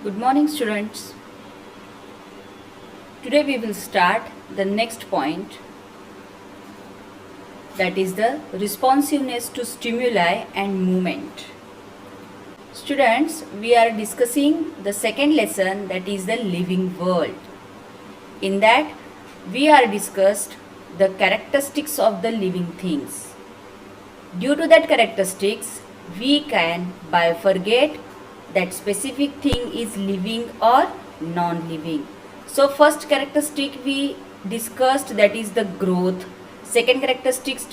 Good morning, students. Today we will start the next point, that is the responsiveness to stimuli and movement. Students, we are discussing the second lesson, that is the living world. In that, we are discussed the characteristics of the living things. Due to that characteristics, we can bifurcate that specific thing is living or non-living. So first characteristic we discussed, that is the growth. Second characteristics,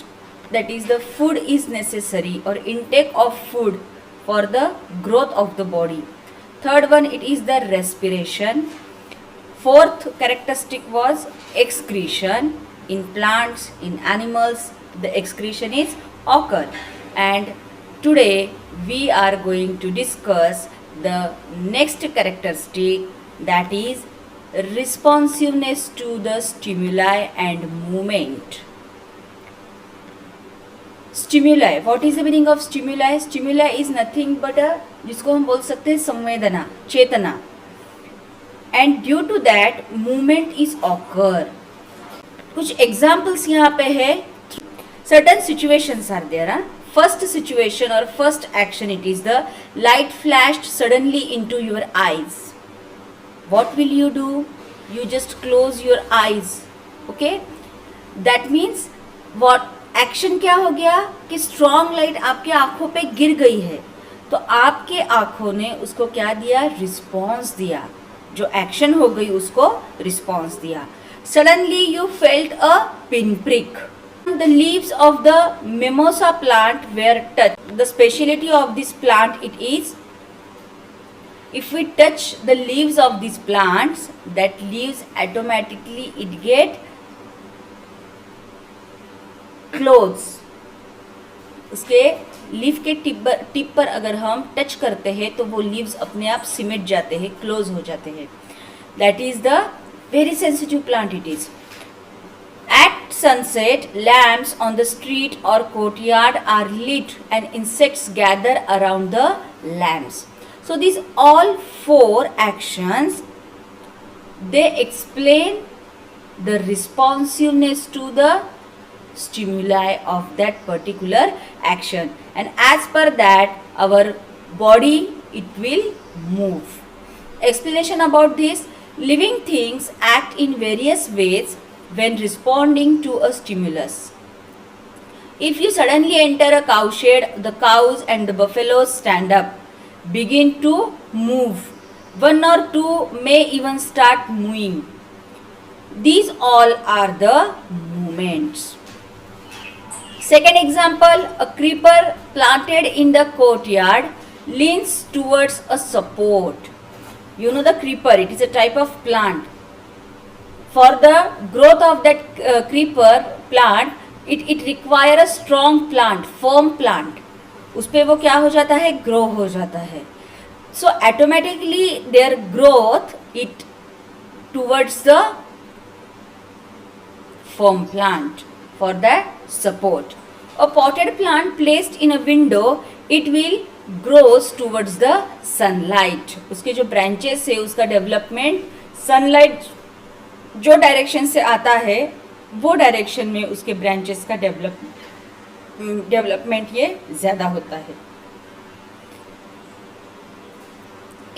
that is the food is necessary or intake of food for the growth of the body. Third one, it is the respiration. Fourth characteristic was excretion. In plants, in animals, the excretion is occur. And today we are going to discuss the next characteristic, that is responsiveness to the stimuli and movement. Stimuli, what is the meaning of stimuli? Stimuli is nothing but a, जिसको हम बोल सकते हैं संवेदना, चेतना. And due to that movement is occur. कुछ examples यहाँ पे है. Certain situations are there. First situation or first action, it is the light flashed suddenly into your eyes. What will you do? You just close your eyes. Okay? That means what action क्या हो गया कि strong light आपके आँखों पे गिर गई है, तो आपके आँखों ने उसको क्या दिया? रिस्पॉन्स दिया. जो एक्शन हो गई उसको रिस्पॉन्स दिया. Suddenly you felt a pinprick. The leaves of the mimosa plant were touched. The speciality of this plant, it is, if we touch the leaves of these plants, that leaves automatically it get close. उसके leaf के tip पर अगर हम touch करते हैं तो वो leaves अपने आप सिमट जाते हैं, क्लोज हो जाते हैं. That is the very sensitive plant it is. At sunset, lamps on the street or courtyard are lit and insects gather around the lamps. So these all four actions, they explain the responsiveness to the stimuli of that particular action, and as per that our body it will move. Explanation about this: living things act in various ways when responding to a stimulus. If you suddenly enter a cowshed, the cows and the buffaloes stand up, begin to move. One or two may even start mooing. These all are the movements. Second example, a creeper planted in the courtyard leans towards a support. You know the creeper, it is a type of plant. For the growth of that creeper plant, it require a strong plant, firm plant. उस पे वो क्या हो जाता है? Grow हो जाता है. So automatically their growth it towards the firm plant for that support. A potted plant placed in a window, it will grows towards the sunlight. उसके जो branches है उसका development sunlight जो डायरेक्शन से आता है वो डायरेक्शन में उसके ब्रांचेस का डेवलपमेंट ये ज़्यादा होता है.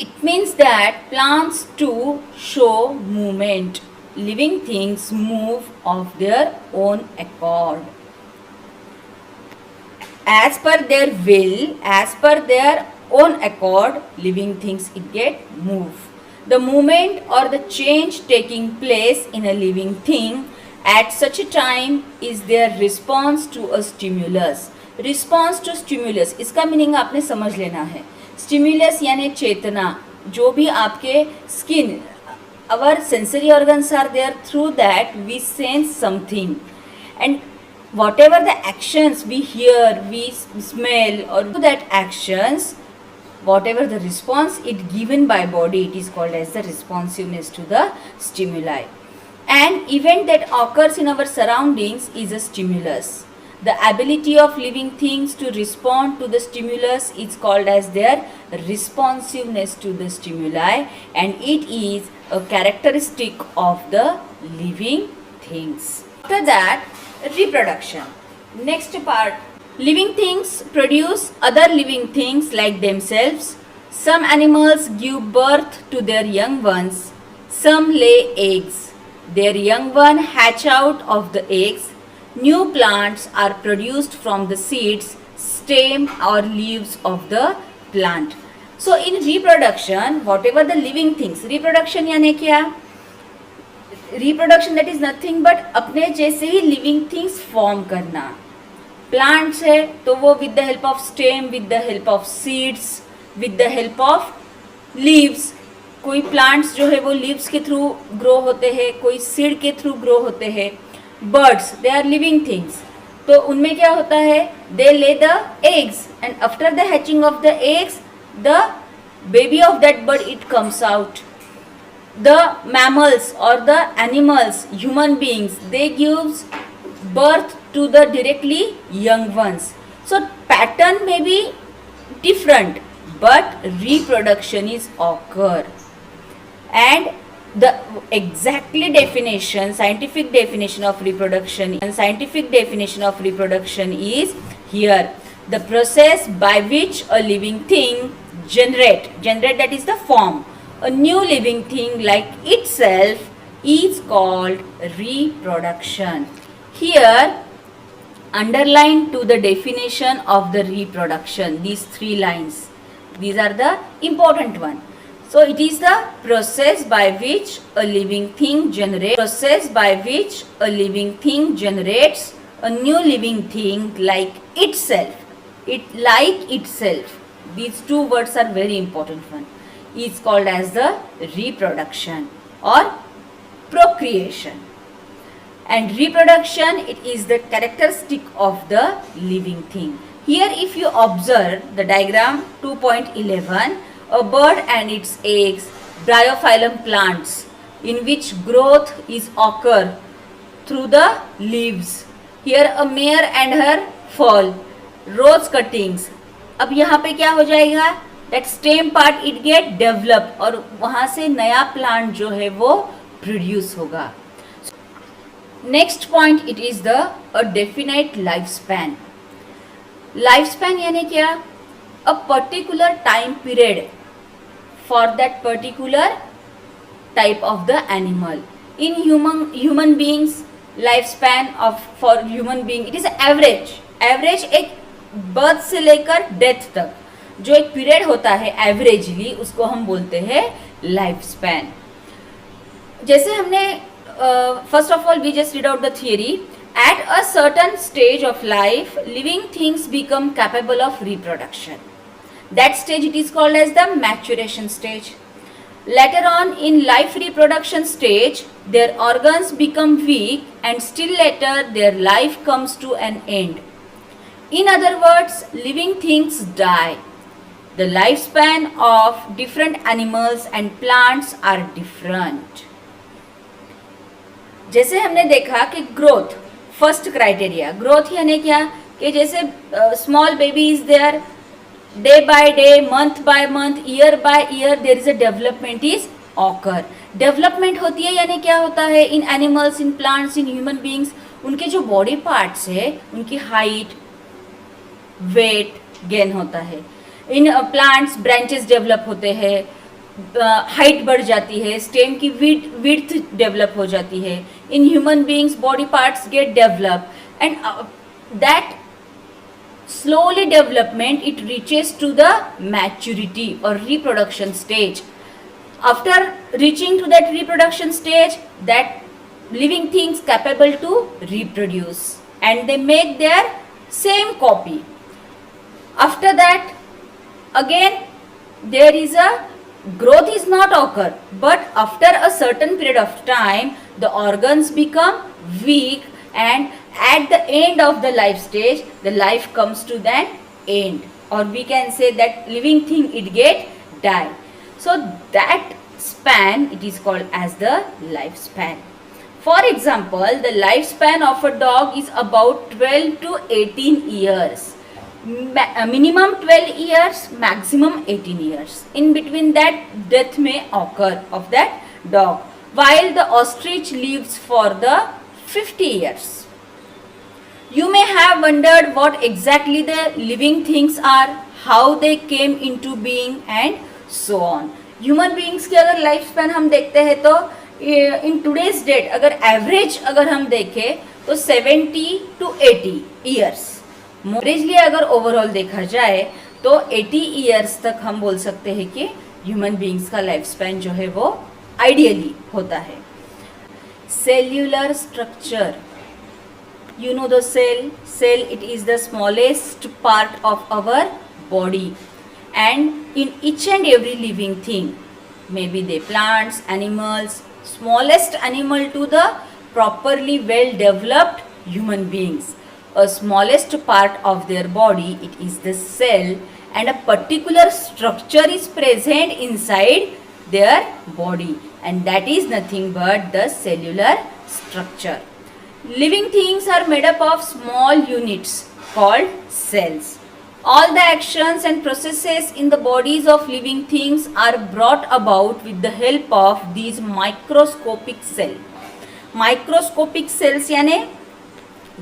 It means that plants too show movement. Living things move of their own accord. As per their will, as per their own accord, living things it get move. The movement or the change taking place in a living thing at such a time is their response to a stimulus. Response to stimulus, इसका meaning आपने समझ लेना है. Stimulus यानी चेतना. जो भी आपके skin, our sensory organs are there, through that we sense something, and whatever the actions we hear, we smell, or do that actions, whatever the response it given by body, it is called as the responsiveness to the stimuli. An event that occurs in our surroundings is a stimulus. The ability of living things to respond to the stimulus is called as their responsiveness to the stimuli, and it is a characteristic of the living things. After that, reproduction. Next part, living things produce other living things like themselves. Some animals give birth to their young ones. Some lay eggs. Their young one hatch out of the eggs. New plants are produced from the seeds, stem or leaves of the plant. So in reproduction, whatever the living things, reproduction यानी क्या? Reproduction, that is nothing but अपने जैसे ही living things form करना. Plants है तो वो with the help of stem, with the help of seeds, with the help of leaves. कोई plants जो है वो leaves के through grow होते हैं, कोई seed के through grow होते हैं. Birds, they are living things. तो उनमें क्या होता है? They lay the eggs, and after the hatching of the eggs, the baby of that bird, it comes out. The mammals or the animals, human beings, they gives birth to the directly young ones. So pattern may be different, but reproduction is occur. And the exactly definition, scientific definition of reproduction is here. The process by which a living thing generate, that is the form, a new living thing like itself is called reproduction. Here, underline to the definition of the reproduction, these 3 lines. These are the important one. So it is the process by which a living thing generates a new living thing like itself. These 2 words are very important one. Is called as the reproduction or procreation. And reproduction, it is the characteristic of the living thing. Here if you observe the diagram 2.11, a bird and its eggs, bryophyllum plants in which growth is occur through the leaves. Here a mare and her fall, rose cuttings. अब यहाँ पे क्या हो जाएगा? That stem part it get develop और वहाँ से नया plant जो है वो produce होगा. Next point, it is the a definite lifespan. Lifespan यानी क्या? A particular time period for that particular type of the animal. In human beings, lifespan of for human being, it is average. Average एक birth से लेकर death तक जो एक period होता है averagely, उसको हम बोलते हैं lifespan. जैसे हमने first of all we just read out the theory. At a certain stage of life, living things become capable of reproduction. That stage it is called as the maturation stage. Later on in life reproduction stage, their organs become weak and still later their life comes to an end. In other words, living things die. The lifespan of different animals and plants are different. जैसे हमने देखा कि growth first criteria, growth यानी क्या कि जैसे small baby is there, day by day, month by month, year by year there is a development is occur. Development होती है यानी क्या होता है? In animals, in plants, in human beings, उनके जो बॉडी पार्ट्स है उनकी हाइट, वेट गेन होता है. इन प्लांट्स ब्रांचेस डेवलप होते हैं, हाइट बढ़ जाती है, स्टेम की विड्थ डेवलप हो जाती है. इन human beings body parts get develop and that slowly development it reaches to the maturity or reproduction stage. After reaching to that reproduction stage, that living things capable to reproduce and they make their same copy. After that again there is a growth is not occur, but after a certain period of time the organs become weak and at the end of the life stage the life comes to that end, or we can say that living thing it get die. So that span it is called as the lifespan. For example, the lifespan of a dog is about 12 to 18 years. Minimum 12 years, maximum 18 years. In between that, death may occur of that dog. While the ostrich lives for the 50 years. You may have wondered what exactly the living things are, how they came into being and so on. Human beings की अगर life span हम देखते हैं तो in today's date अगर average अगर हम देखें तो 70 to 80 ईयर्स, एवरेजली अगर ओवरऑल देखा जाए तो 80 ईयर्स तक हम बोल सकते हैं कि ह्यूमन बींग्स का लाइफ स्पैन जो है वो आइडियली होता है. Cellular structure, you know the cell it is the smallest part of our body, and in each and every living thing, maybe they plants, animals, smallest animal to the properly well developed human beings, a smallest part of their body, it is the cell, and a particular structure is present inside their body, and that is nothing but the cellular structure. Living things are made up of small units called cells. All the actions and processes in the bodies of living things are brought about with the help of these microscopic cells. Microscopic cells यानी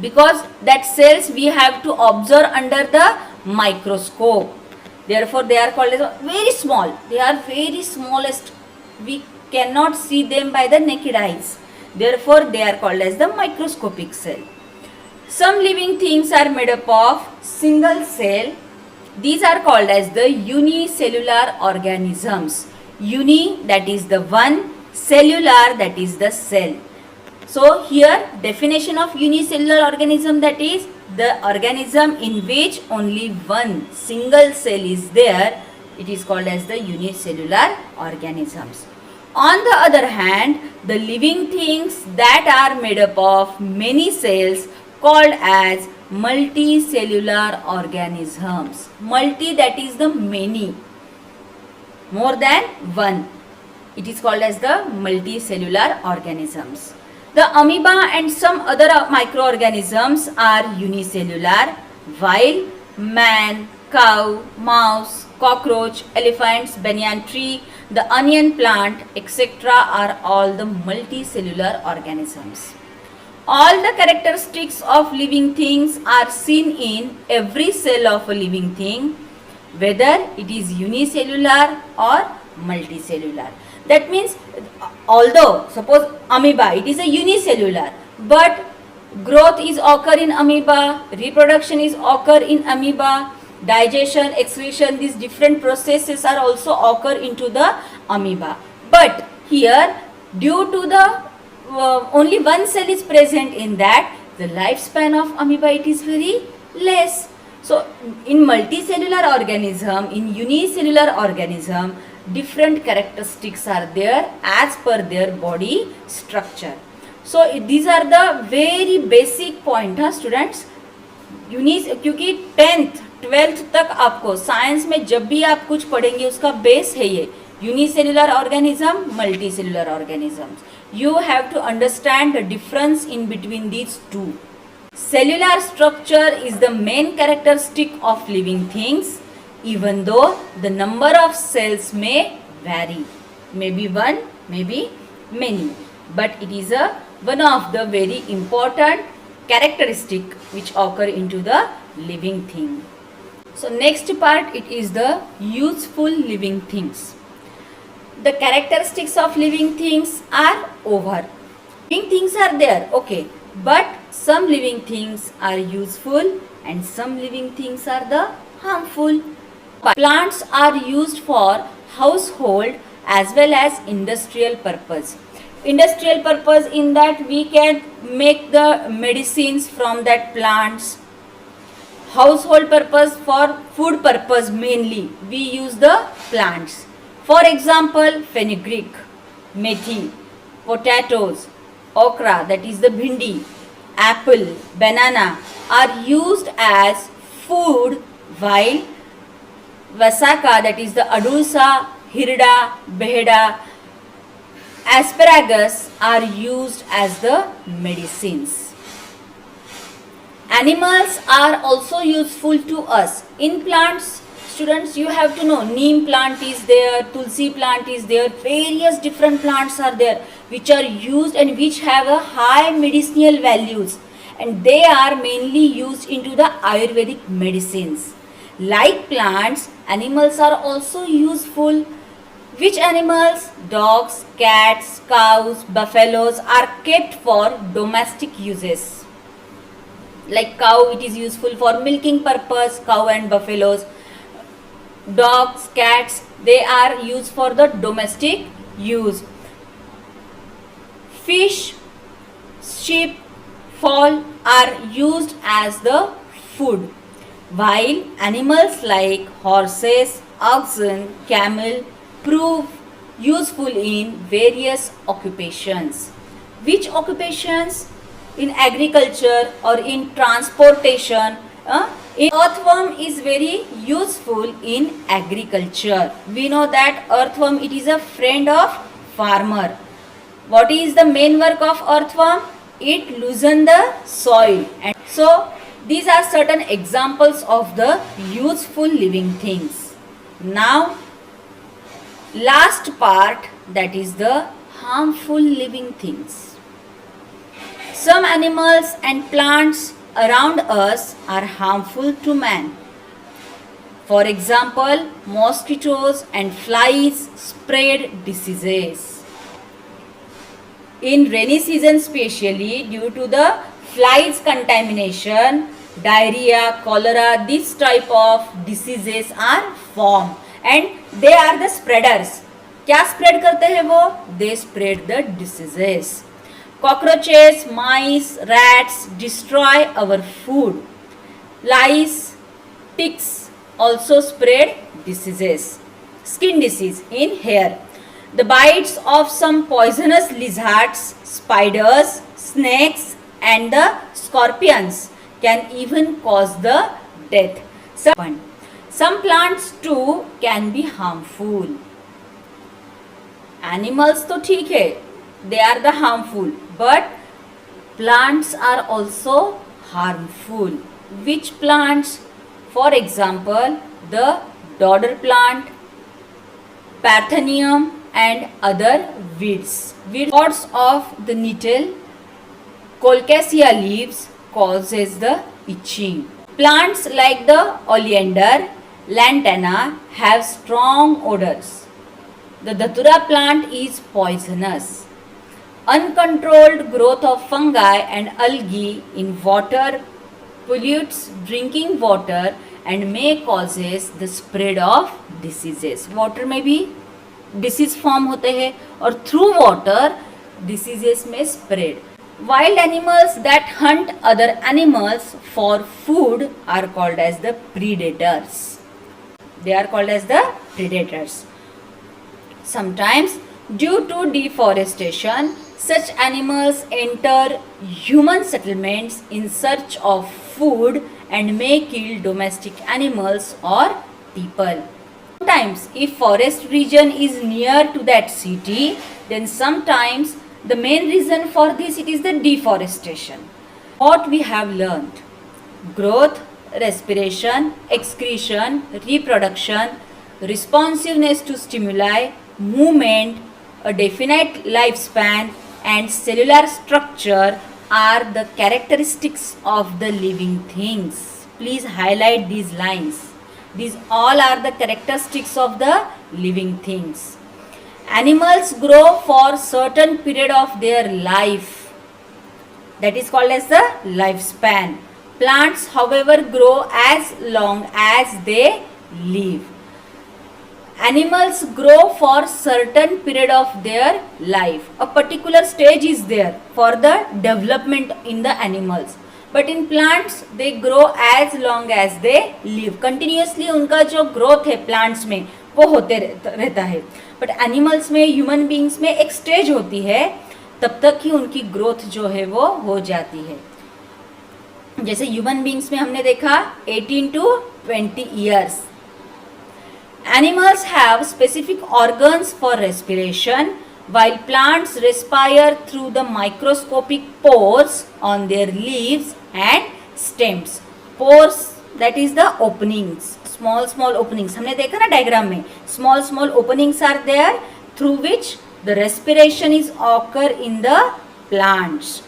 because that cells we have to observe under the microscope. Therefore they are called as very small. They are very smallest. We cannot see them by the naked eyes. Therefore, they are called as the microscopic cell. Some living things are made up of single cell. These are called as the unicellular organisms. Uni, that is the one, cellular, that is the cell. So, here definition of unicellular organism, that is the organism in which only one single cell is there. It is called as the unicellular organisms. On the other hand, the living things that are made up of many cells called as multicellular organisms. Multi, that is the many, more than one. It is called as the multicellular organisms. The amoeba and some other microorganisms are unicellular, while man, cow, mouse, cockroach, elephants, banyan tree, the onion plant, etc. are all the multicellular organisms. All the characteristics of living things are seen in every cell of a living thing, whether it is unicellular or multicellular. That means, although suppose amoeba, it is a unicellular, but growth is occur in amoeba, reproduction is occur in amoeba, digestion, excretion, these different processes are also occur into the amoeba. But here, due to the only one cell is present in that, the lifespan of amoeba, it is very less. So, in multicellular organism, in unicellular organism, different characteristics are there as per their body structure. So, these are the very basic point, students. क्योंकि 10th 12th तक आपको science में जब भी आप कुछ पढ़ेंगे उसका बेस है ये unicellular organism, multicellular organisms. You have to understand the difference in between these two. Cellular structure is the main characteristic of living things, even though the number of cells may vary. Maybe one, maybe many. But it is one of the very important characteristic which occur into the living thing. So next part, it is the useful living things. The characteristics of living things are over. Living things are there, okay, but some living things are useful and some living things are the harmful. Plants are used for household as well as industrial purpose. Industrial purpose in that we can make the medicines from that plants. Household purpose for food purpose mainly we use the plants. For example, fenugreek, methi, potatoes, okra, that is the bhindi, apple, banana are used as food, while vasaka, that is the adusa, hirda, beheda, asparagus are used as the medicines. Animals are also useful to us. In plants, students, you have to know neem plant is there, tulsi plant is there, various different plants are there which are used and which have a high medicinal values, and they are mainly used into the Ayurvedic medicines. Like plants, animals are also useful. Which animals? Dogs, cats, cows, buffaloes are kept for domestic uses. Like cow, it is useful for milking purpose, cow and buffaloes. Dogs, cats, they are used for the domestic use. Fish, sheep, fowl are used as the food, while animals like horses, oxen, camel prove useful in various occupations. Which occupations? In agriculture or in transportation. Earthworm is very useful in agriculture. We know that earthworm, it is a friend of farmer. What is the main work of earthworm? It loosens the soil. And so these are certain examples of the useful living things. Now last part, that is the harmful living things. Some animals and plants around us are harmful to man. For example, mosquitoes and flies spread diseases. In rainy season especially, due to the flies contamination, diarrhea, cholera, this type of diseases are formed and they are the spreaders. क्या spread करते हैं वो? They spread the diseases. Cockroaches, mice, rats destroy our food. Lice, ticks also spread diseases. Skin disease in hair. The bites of some poisonous lizards, spiders, snakes and the scorpions can even cause the death. Some plants too can be harmful. Animals तो ठीक है, they are the harmful, but plants are also harmful. Which plants? For example, the dodder plant, parthenium and other weeds. Pods of the nettle, colocasia leaves causes the itching. Plants like the oleander, lantana have strong odors. The datura plant is poisonous. Uncontrolled growth of fungi and algae in water pollutes drinking water and may causes the spread of diseases. Water में भी disease form होते हैं और through water diseases may spread. Wild animals that hunt other animals for food are called as the predators. They are called as the predators. Sometimes due to deforestation, such animals enter human settlements in search of food and may kill domestic animals or people. Sometimes if forest region is near to that city, then sometimes the main reason for this, it is the deforestation. What we have learned: growth, respiration, excretion, reproduction, responsiveness to stimuli, movement, a definite lifespan and cellular structure are the characteristics of the living things. Please highlight these lines. These all are the characteristics of the living things. Animals grow for certain period of their life. That is called as the lifespan. Plants, however, grow as long as they live. Animals grow for certain period of their life. A particular stage is there for the development in the animals. But in plants, they grow as long as they live. Continuously उनका जो growth है plants में वो होते रहता है. But animals में, human beings में एक stage होती है, तब तक ही उनकी growth जो है वो हो जाती है. जैसे ह्यूमन बींग्स में हमने देखा 18 to 20 years. Animals have specific organs for respiration, while plants respire through the microscopic pores on their leaves and stems. Pores, that is the openings, small openings. हमने देखा ना डायग्राम में, small openings are there through which the respiration is occur in the plants.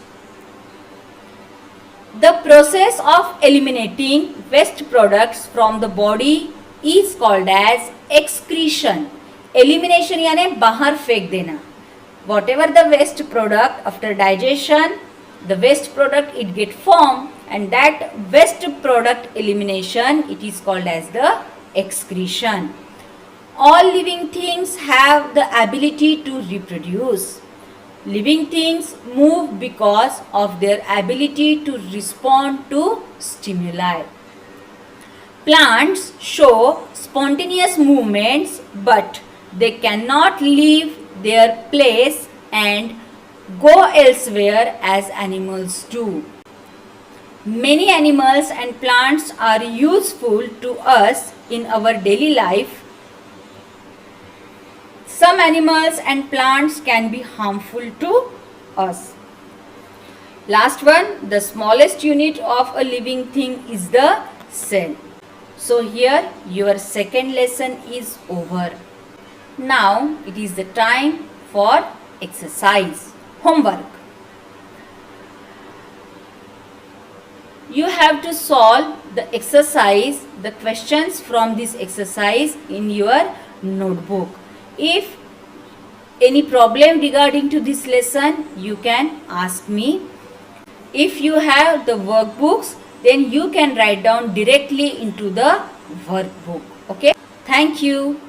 The process of eliminating waste products from the body is called as excretion. Elimination यानी बाहर फेंक देना. Whatever the waste product, after digestion, the waste product it get formed, and that waste product elimination it is called as the excretion. All living things have the ability to reproduce. Living things move because of their ability to respond to stimuli. Plants show spontaneous movements, but they cannot leave their place and go elsewhere as animals do. Many animals and plants are useful to us in our daily life. Some animals and plants can be harmful to us. Last one, the smallest unit of a living thing is the cell. So here your second lesson is over. Now it is the time for exercise, homework. You have to solve the exercise, the questions from this exercise in your notebook. If any problem regarding to this lesson, you can ask me. If you have the workbooks, then you can write down directly into the workbook. Okay? Thank you.